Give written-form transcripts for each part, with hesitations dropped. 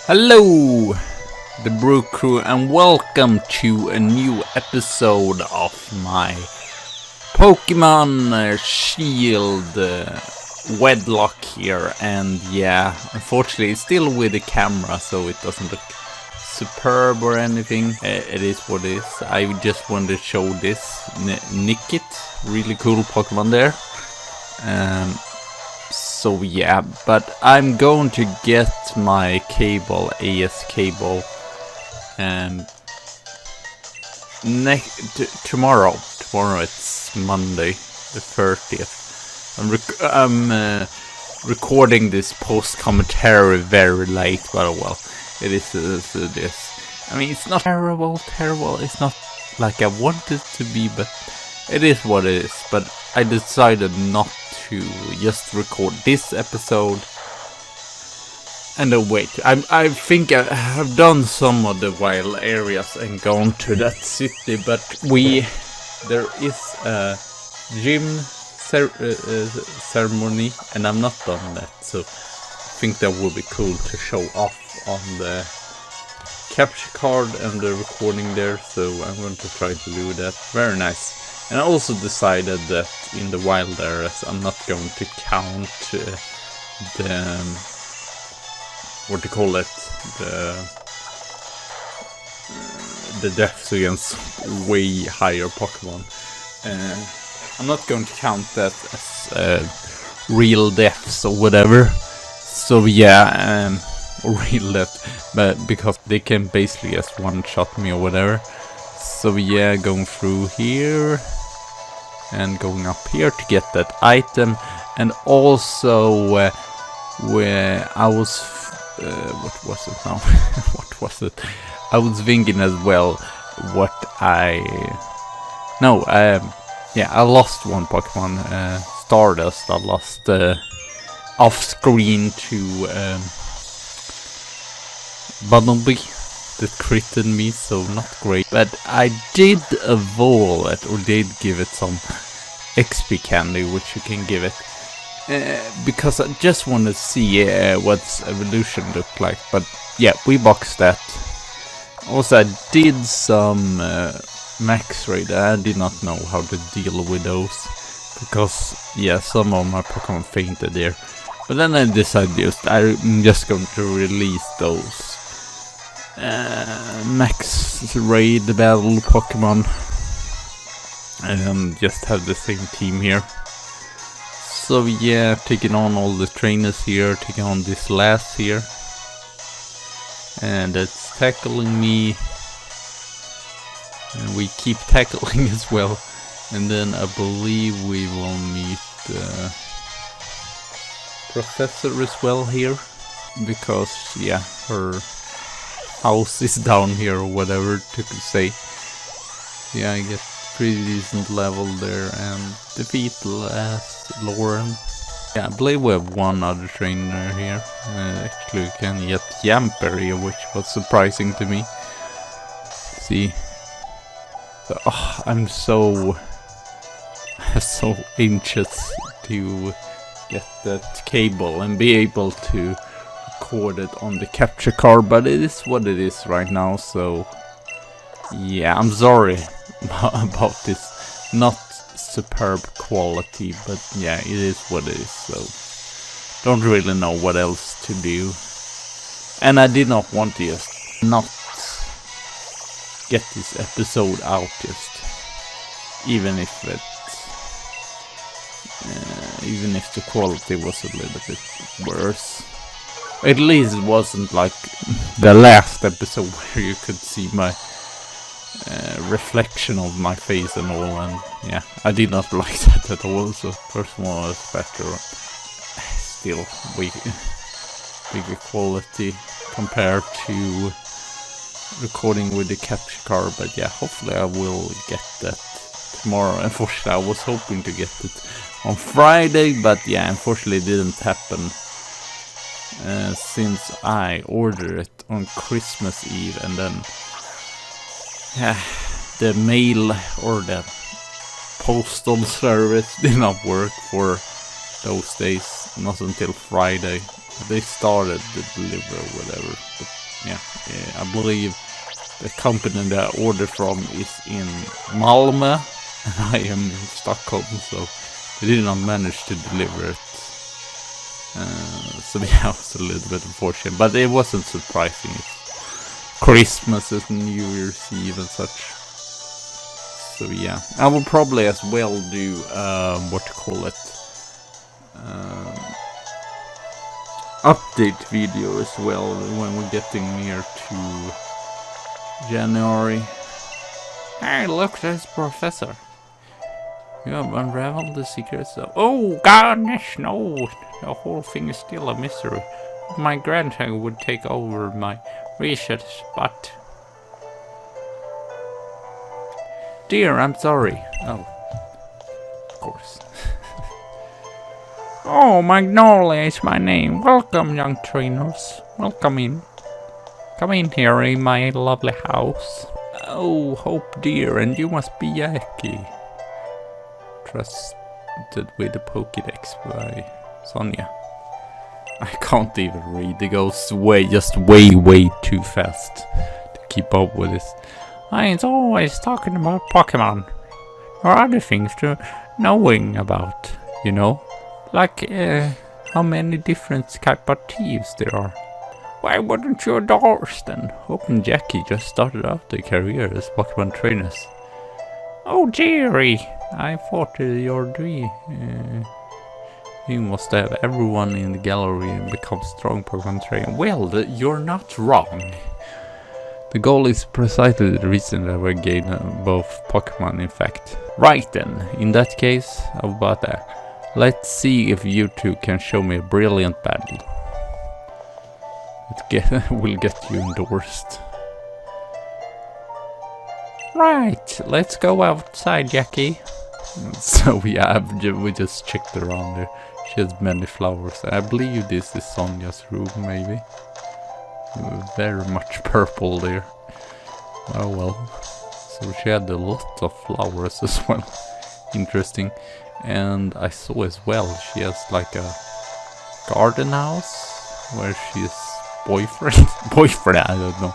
Hello, the Brew Crew, and welcome to a new episode of my Pokemon Shield Wedlocke here. And yeah, unfortunately, it's still with the camera, so it doesn't look superb or anything. It is what it is. I just wanted to show this Nickit, really cool Pokemon there. So yeah, but I'm going to get my cable, AS cable, tomorrow. Tomorrow it's Monday, the 30th. I'm recording this post commentary very late, but well, it is this. I mean, it's not terrible. It's not like I want it to be, but it is what it is. But I decided not to just record this episode and then wait. I think I have done some of the wild areas and gone to that city, but there is a gym ceremony and I'm not done that, so I think that would be cool to show off on the capture card and the recording there, so I'm going to try to do that. Very nice. And I also decided that in the wild areas I'm not going to count the deaths against way higher Pokemon. I'm not going to count that as real deaths or whatever. So yeah, or real death, but because they can basically just one-shot me or whatever. So yeah, going through here and going up here to get that item, and also where I was what was it now? What was it? I was thinking as well I lost one Pokemon, Stardust. I lost off screen to Bumblebee that critted me, so not great. But I did evolve it, or did give it some XP candy, which you can give it, because I just want to see what's evolution look like. But yeah, we boxed that. Also, I did some max raid. I did not know how to deal with those, because yeah, some of my Pokemon fainted there. But then I decided I'm just going to release those max raid battle Pokemon and just have the same team here. So yeah, taking on all the trainers here, taking on this last here, and it's tackling me, and we keep tackling as well. And then I believe we will meet Professor as well here, because yeah, her house is down here or whatever to say. Yeah, I get pretty decent level there and defeat last Lauren. Yeah, I believe we have one other trainer here. Actually, we can get Yamper here, which was surprising to me. See, so, I'm so anxious to get that cable and be able to record it on the capture card, but it is what it is right now. So yeah, I'm sorry about this not superb quality, but yeah, it is what it is. So don't really know what else to do, and I did not want to just not get this episode out, just even if the quality was a little bit worse. At least it wasn't like the last episode where you could see my reflection of my face and all, and yeah, I did not like that at all. So first one was better, still bigger quality compared to recording with the capture card. But yeah, hopefully I will get that tomorrow. Unfortunately, I was hoping to get it on Friday, but yeah, unfortunately it didn't happen, since I ordered it on Christmas Eve, and then the mail or the postal service did not work for those days, not until Friday. They started the delivery or whatever. But yeah, I believe the company that I ordered from is in Malmö and I am in Stockholm, so they did not manage to deliver it. So yeah, it was a little bit unfortunate, but it wasn't surprising. It's Christmas and New Year's Eve and such. So yeah, I will probably as well do update video as well when we're getting near to January. Hey, look, there's Professor. You have unraveled the secrets of... Oh, gosh, no! The whole thing is still a mystery. My grandchild would take over my research, but... Dear, I'm sorry. Oh, of course. Oh, Magnolia is my name. Welcome, young trainers. Welcome in. Come in here in my lovely house. Oh, Hope dear, and you must be Jackie. Trusted with the Pokédex by Sonia. I can't even read. It goes way too fast to keep up with this. I ain't always talking about Pokemon or other things to knowing about, you know, like how many different type of thieves there are. Why wouldn't you adore us then? Hope and Jackie just started out their career as Pokemon trainers. Oh, Jerry, I thought your dream. You must have everyone in the gallery and become strong Pokemon trainer. Well, you're not wrong. The goal is precisely the reason that we gain both Pokemon, in fact. Right then, in that case, how about that? Let's see if you two can show me a brilliant battle. We'll get you endorsed. Right, let's go outside, Jackie. So yeah, we just checked around there. She has many flowers. I believe this is Sonia's room, maybe. Very much purple there. Oh well. So she had a lot of flowers as well. Interesting. And I saw as well she has like a garden house where she's boyfriend, I don't know.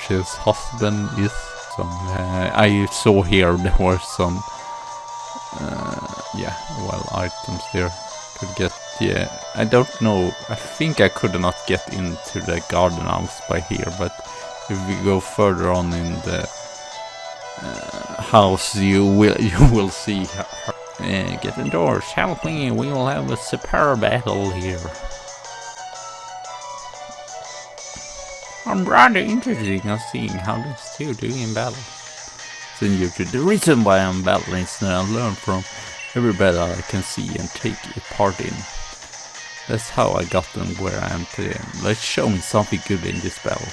His husband is some. I saw here there were some items there. Could get, yeah, I don't know. I think I could not get into the garden house by here, but if we go further on in the house, you will see her. Get indoors, help me, we will have a superb battle here. I'm rather interested in seeing how these two do in battle. The reason why I'm battling is that I learn from every battle I can see and take a part in. That's how I got them where I am today. Let's show me something good in this battle.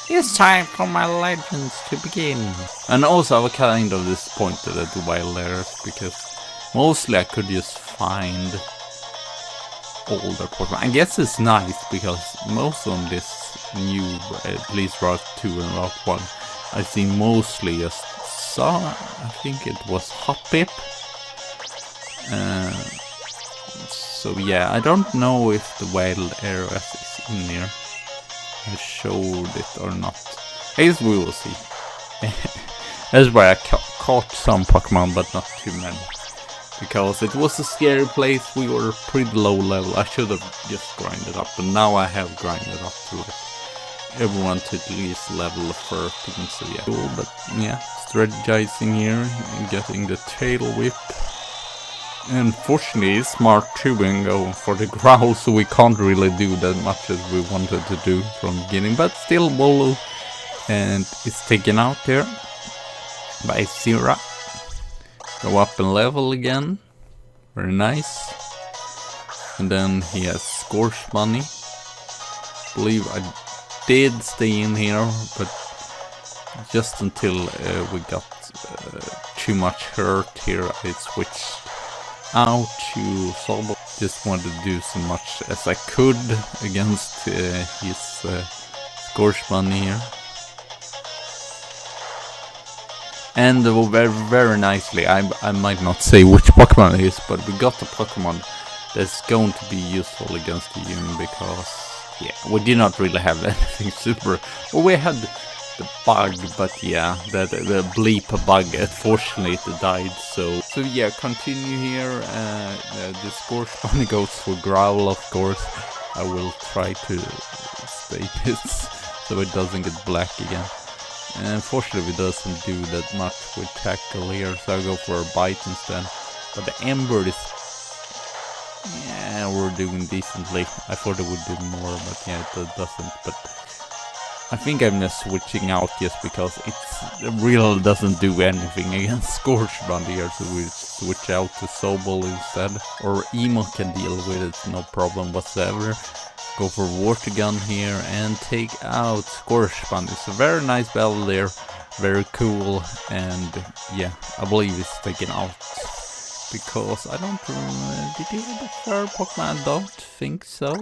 It's time for my legends to begin. And also I was kind of disappointed at the wild layers, because mostly I could just find older Pokemon. I guess it's nice because most of this new, at least Route 2 and Route 1, I think mostly just saw, I think it was Hoppip. So yeah, I don't know if the wild areas is in here. I showed it or not. I guess we will see. That's why I caught some Pokemon, but not too many. Because it was a scary place, we were pretty low level. I should have just grinded up, but now I have grinded up to like everyone to at least level 13, so yeah. Cool, but yeah, strategizing here and getting the tail whip. Unfortunately, Smart 2 and going for the growl, so we can't really do that much as we wanted to do from the beginning, but still Bolo, and it's taken out there by Zira. Go up in level again, very nice. And then he has Scorch Money. Believe I did stay in here, but just until we got too much hurt here, I switched out to Sobble. Just wanted to do so much as I could against his Scorch Money here. And very, very nicely, I might not say which Pokemon it is, but we got the Pokemon that's going to be useful against the Yum because, yeah, we did not really have anything super. Well, we had the bug, but yeah, the bleep bug, unfortunately it died, so yeah, continue here. The Scorch Bunny goes for Growl, of course. I will try to stay pissed so it doesn't get black again. And unfortunately it doesn't do that much with Tackle here, so I go for a Bite instead. But the Ember is... yeah, we're doing decently. I thought it would do more, but yeah, it doesn't. But I think I'm just switching out just because it really doesn't do anything against Scorch Bunny here, so we switch out to Sobble instead. Or Emo can deal with it, no problem whatsoever. Go for Water Gun here and take out Scorch Bunny. It's a very nice battle there, very cool, and yeah, I believe it's taken out. Because I don't remember, did he have a third Pokemon? I don't think so.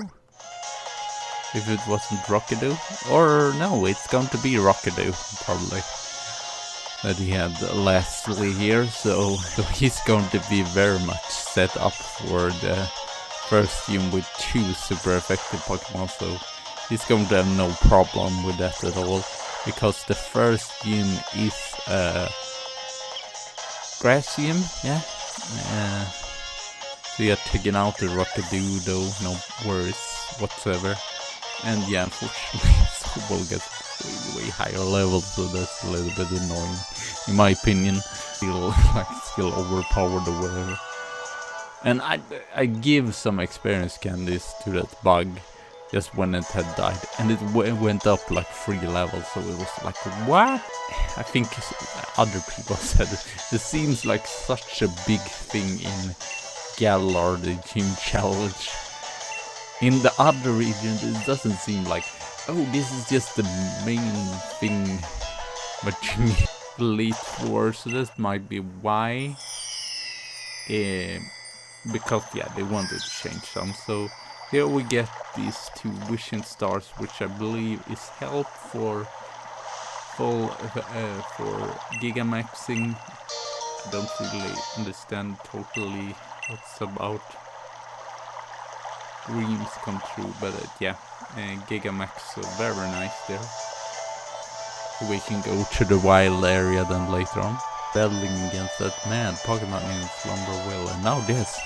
If it wasn't Rockadoo. Or no, it's going to be Rockadoo, probably. That he had lastly here, so he's going to be very much set up for the first team with 2 super effective Pokemon, so he's going to have no problem with that at all. Because the first team is Grassium, yeah. So yeah, taking out the Rockadoo though, no worries whatsoever. And yeah, unfortunately, Sobble gets way higher level, so that's a little bit annoying, in my opinion. Feel like still overpowered or whatever. And I give some experience candies to that bug just when it had died, and it went up like 3 levels, so it was like, what? I think other people said it seems like such a big thing in Galar, the gym challenge. In the other regions it doesn't seem like, oh, this is just the main thing what you need Elite for, so this might be why. Because yeah, they wanted to change some, so here we get these 2 Wishing Stars, which I believe is help for Gigamaxing. I don't really understand totally what's about dreams come true, but yeah, Gigamax, so very nice there. We can go to the wild area then later on. Battling against that man, Pokemon in Slumber Will, and now this.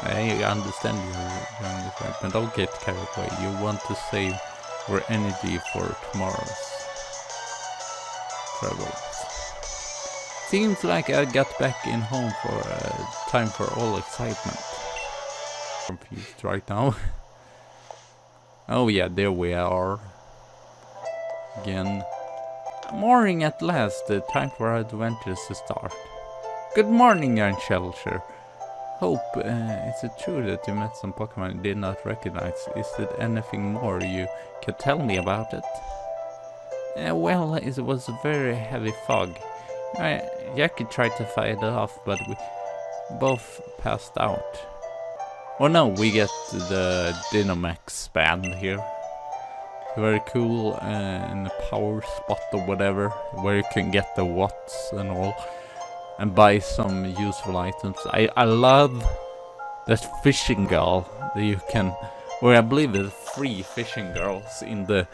I understand you, but don't get carried away. You want to save your energy for tomorrow's travel. Seems like I got back in home for time for all excitement. Confused right now. Oh yeah, there we are. Again. Morning at last, time for our adventures to start. Good morning, young Shelter. Hope, is it true that you met some Pokemon you did not recognize? Is there anything more you can tell me about it? Well, it was a very heavy fog. Jackie tried to fight it off, but we both passed out. Oh no, we get the Dynamax band here. Very cool, in the power spot or whatever, where you can get the watts and all, and buy some useful items. I love that fishing girl that you can, or I believe there's 3 fishing girls in the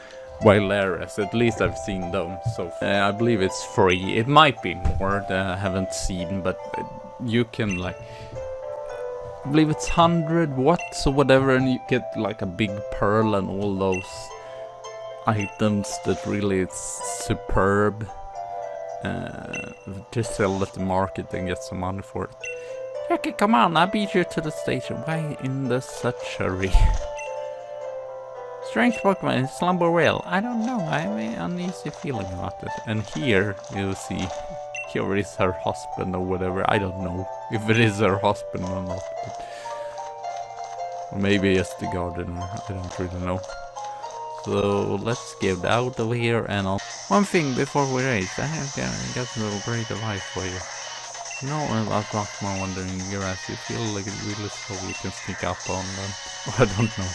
wild areas, at least I've seen them, so I believe it's free. It might be more that I haven't seen, but you can like, I believe it's 100 watts or whatever, and you get like a big pearl and all those items that really is superb. Just sell at the market and get some money for it. Okay, come on, I beat you to the station. Why in the such hurry? Strange Pokemon in Slumber Whale. I don't know, I have an uneasy feeling about it. And here you see, here is her husband or whatever. I don't know if it is her husband or not. But or maybe it's the gardener, I don't really know. So let's get out of here, and one thing before we race, I have got a great advice for you. You know about Pokemon wandering grass, you feel like it really slow, you can sneak up on them. I don't know.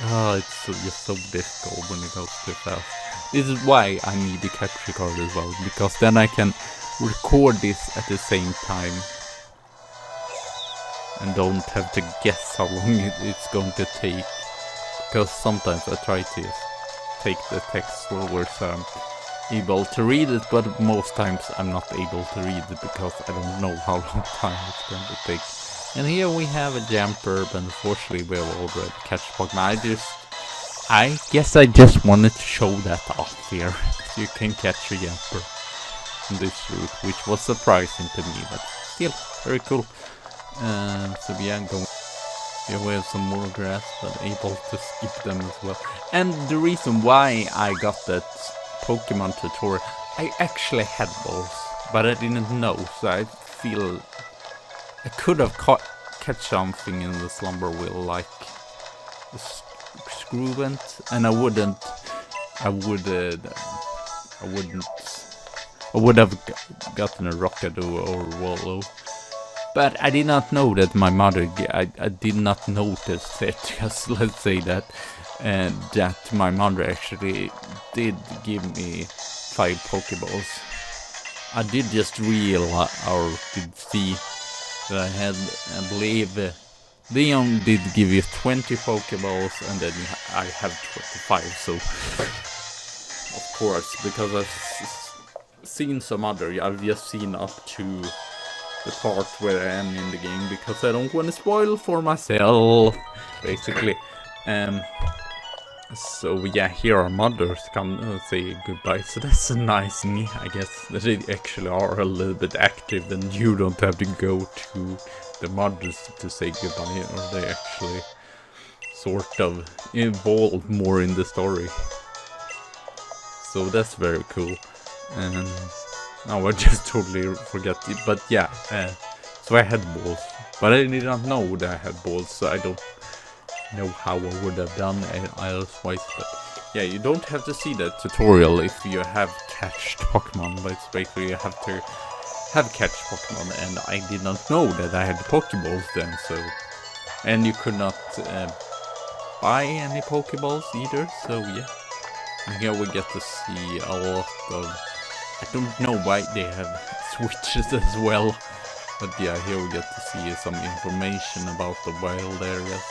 Oh, it's just so difficult when it goes too fast. This is why I need the capture card as well, because then I can record this at the same time. and don't have to guess how long it's going to take. Because sometimes I try to take the text slower so I'm able to read it, but most times I'm not able to read it because I don't know how long time it's going to take. And here we have a jumper, but unfortunately we have already catch Pokemon. I guess I just wanted to show that off here. You can catch a jumper in this route, which was surprising to me, but still very cool. So yeah, here we have some more grass, but able to skip them as well. And the reason why I got that Pokemon tutorial, I actually had balls, but I didn't know, so I feel I could have catch something in the slumber wheel, like a screw vent, and I would have gotten a Rockadoo or Wallow. But I did not know that my mother, I did not notice it, just let's say that, that my mother actually did give me 5 Pokeballs. I did just realize, or did see, that I had, I believe, Leon did give you 20 Pokeballs, and then I have 25, so, of course, because I've seen some other, I've just seen up to the part where I am in the game, because I don't want to spoil for myself, basically. So yeah, here our mothers come say goodbye, so that's a nice thing, I guess, that they actually are a little bit active and you don't have to go to the mothers to say goodbye, or they actually sort of involved more in the story. So that's very cool. Now I just totally forget it, but yeah, so I had balls, but I did not know that I had balls, so I don't know how I would have done elsewise. But yeah, you don't have to see the tutorial if you have catched Pokemon, but it's basically you have to have catched Pokemon, and I did not know that I had Pokeballs then, so, and you could not buy any Pokeballs either, so yeah. And here we get to see a lot of, I don't know why they have switches as well, but yeah, here we get to see some information about the wild areas.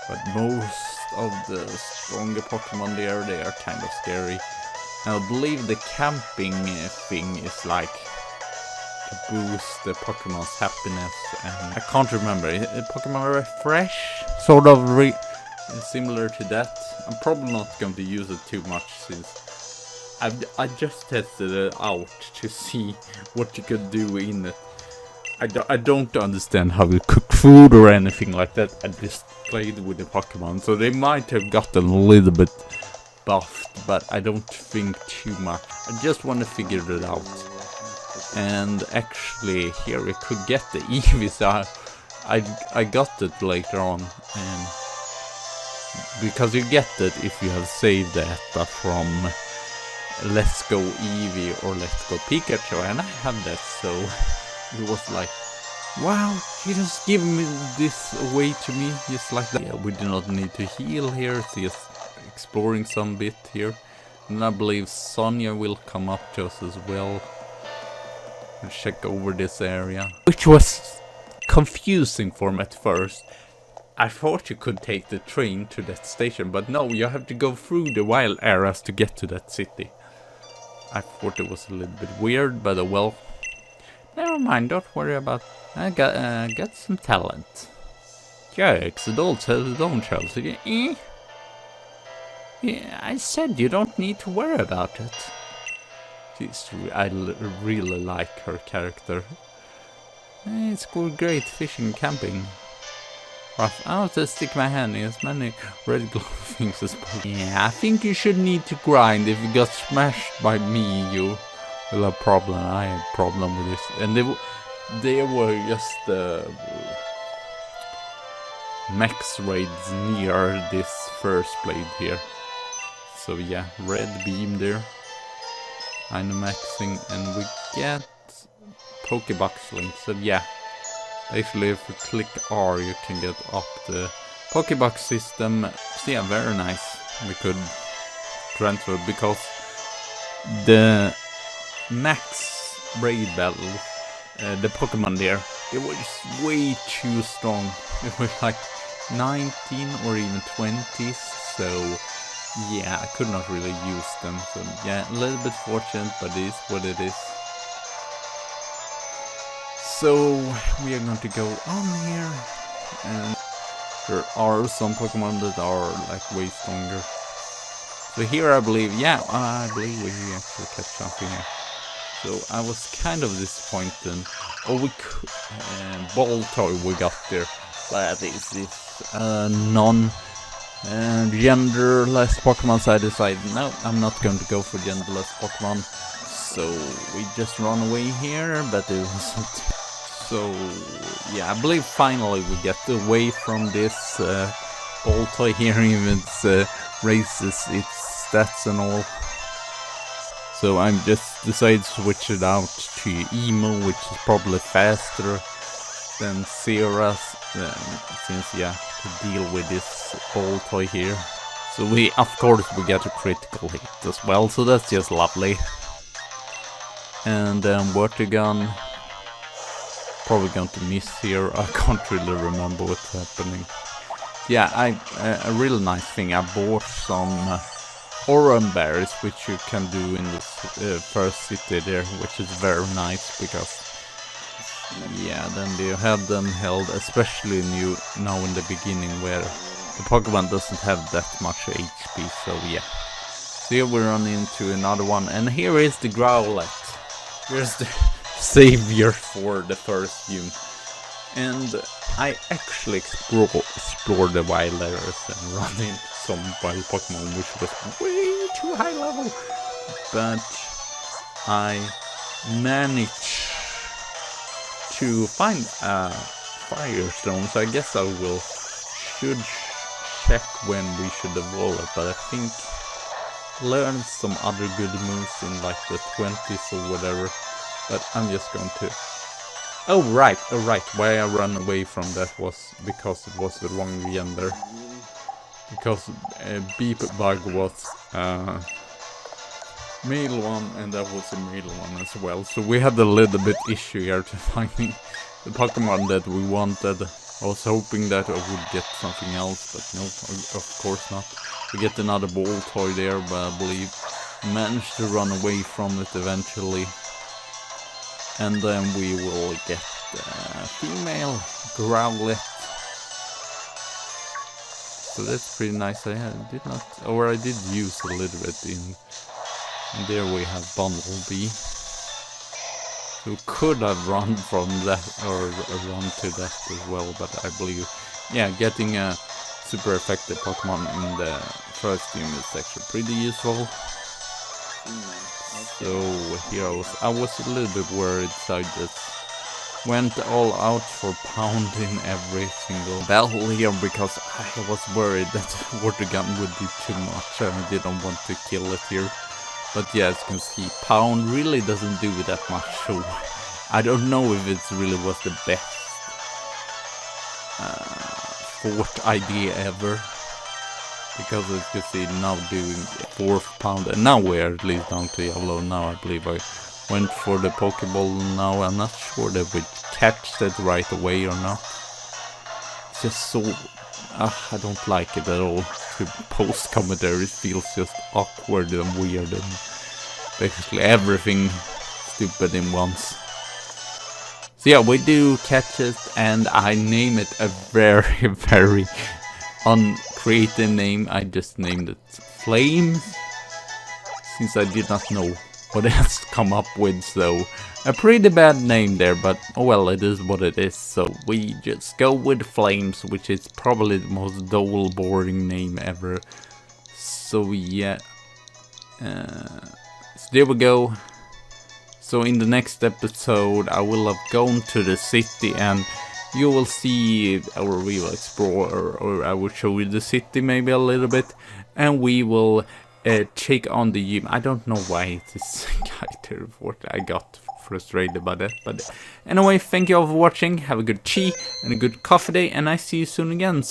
But most of the stronger Pokemon there, they are kind of scary. And I believe the camping thing is like to boost the Pokemon's happiness, and I can't remember, Pokemon Refresh? Sort of similar to that. I'm probably not going to use it too much since I just tested it out to see what you could do in it. I don't understand how you cook food or anything like that. I just played with the Pokemon, so they might have gotten a little bit buffed, but I don't think too much. I just want to figure it out. And actually, here we could get the Eevees. I got it later on, because you get it if you have saved data from Let's Go Eevee or Let's Go Pikachu, and I had that, so it was like, wow, you just give me this away to me, just like that. Yeah, we do not need to heal here, it's just exploring some bit here. And I believe Sonia will come up to us as well. We'll check over this area, which was confusing for me at first. I thought you could take the train to that station, but no, you have to go through the wild areas to get to that city. I thought it was a little bit weird, but well, never mind, don't worry about it. I got some talent. Jokes, adults don't Chelsea. Yeah, I said you don't need to worry about it. I really like her character. It's great fishing, camping. Rough. I'll just stick my hand in as many red glow things as possible. Yeah, I think you should need to grind. If you got smashed by me, you will have a problem. I had a problem with this. And they were just max raids near this first blade here. So yeah, red beam there. Maxing, and we get Pokebox link. So yeah, basically if you click R you can get up the Pokebox system. So yeah, very nice. We could transfer, because the max raid battle, the Pokemon there it was way too strong. It was like 19 or even 20, so yeah, I could not really use them. So yeah, a little bit fortunate, but it is what it is. So we are going to go on here, and there are some Pokemon that are like way stronger. So here I believe we actually catch something here. So I was kind of disappointed. Oh, ball toy we got there. That is this genderless Pokemon, so I decided, no, I'm not going to go for genderless Pokemon. So we just run away here, but it wasn't. So yeah, I believe finally we get away from this ball toy here, even raises its stats and all. So I'm just decided to switch it out to Emo, which is probably faster than Sierra's, since to deal with this ball toy here. So of course we get a critical hit as well, so that's just lovely. And Water Gun, probably going to miss here. I can't really remember what's happening. Yeah, a real nice thing. I bought some Oran berries, which you can do in this first city there, which is very nice because yeah, then you have them held, especially now in the beginning where the Pokemon doesn't have that much HP. So yeah. So here we run into another one, and here is the Growlithe. Here's the savior for the first gym. And I actually explored the wild areas and run into some wild Pokemon, which was way too high level. But I managed to find a Firestone, so I guess I should check when we should evolve it. But I think learned some other good moves in like the 20s or whatever. But I'm just going to... Oh right. Why I ran away from that was because it was the wrong gender. Because Beep Bug was male one, and that was a male one as well. So we had a little bit issue here to finding the Pokemon that we wanted. I was hoping that I would get something else, but no, of course not. We get another ball toy there, but I believe managed to run away from it eventually. And then we will get female Growlithe. So that's pretty nice. I did use a little bit in. And there we have Bumblebee. So could have run from that or run to that as well, but I believe, yeah, getting a super effective Pokemon in the first game is actually pretty useful. So here I was a little bit worried, so I just went all out for pounding every single battle here because I was worried that Water Gun would do too much and I didn't want to kill it here. But yeah, as you can see, pound really doesn't do that much, so I don't know if it really was the best fort idea ever. Because as you can see, now doing 4th pound, and now we're at least down to yellow. Now I believe I went for the Pokeball now. I'm not sure that we catch that right away or not. It's just so... I don't like it at all. To post commentaries feels just awkward and weird and basically everything stupid in once. So yeah, we do catch it, and I name it a very, very uncreative name. I just named it Flames, since I did not know what else to come up with, so a pretty bad name there, but oh well, it is what it is. So we just go with Flames, which is probably the most dull, boring name ever. So yeah, so there we go. So in the next episode I will have gone to the city, and you will see, or we will explore, or I will show you the city maybe a little bit, and we will check on the gym. I don't know why it is guide report. I got frustrated by that, but anyway, thank you all for watching. Have a good tea and a good coffee day, and I see you soon again.